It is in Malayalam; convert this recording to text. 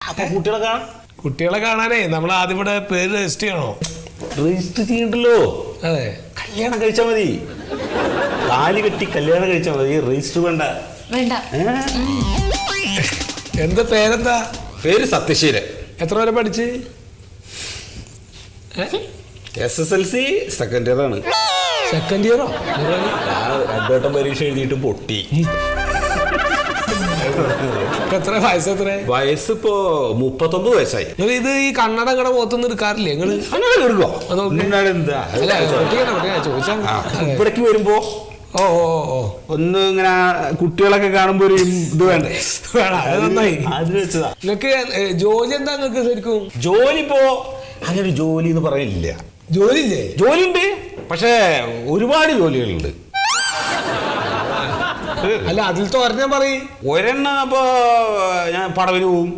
അപ്പൊ കുട്ടികളെ കാണാൻ കുട്ടികളെ കാണാനേ നമ്മൾ ആദ്യം ഇവിടെ പേര് രജിസ്റ്റർ ചെയ്യണോ? രജിസ്റ്റർ ചെയ്യണ്ടല്ലോ. അതെ, കല്യാണം കഴിച്ചാൽ മതി. താലി കെട്ടി കല്യാണം കഴിച്ചാൽ മതി, രജിസ്റ്റർ വേണ്ട. എന്താ പേരെന്താ? പേര് സത്യശീലൻ. എത്ര വരെ പഠിച്ച്? SSLC സെക്കൻഡ് ഇയർ ആണ്. സെക്കൻഡ് ഇയറോ? രണ്ടോട്ടം പരീക്ഷ എഴുതിയിട്ട് പൊട്ടി. എത്ര വയസ്സ്? എത്ര വയസ്സിപ്പോ 39 വയസ്സായി. ഇത് ഈ കണ്ണട ഇങ്ങടെ മുഖത്തൊന്നും എടുക്കാറില്ലേ നിങ്ങള്? ഇവിടേക്ക് വരുമ്പോ ഒന്ന് ഇങ്ങനെ കുട്ടികളൊക്കെ കാണുമ്പോ ഒരു ഇത് വേണ്ടേ? നന്നായി. അത് വെച്ചതാ. നിങ്ങക്ക് ജോലി എന്താ? നിങ്ങക്ക് ശരിക്കും ജോലി ഇപ്പോ അങ്ങനെ ജോലി എന്ന് പറയില്ല. ജോലി ഇല്ലേ? ജോലിയുണ്ട്, പക്ഷേ ഒരുപാട് ജോലികളുണ്ട്. അല്ല, അതിലത്തെ ഒരെണ്ണം പറയും. ഒരെണ്ണം ഇപ്പൊ ഞാൻ പടവിന് പോവും.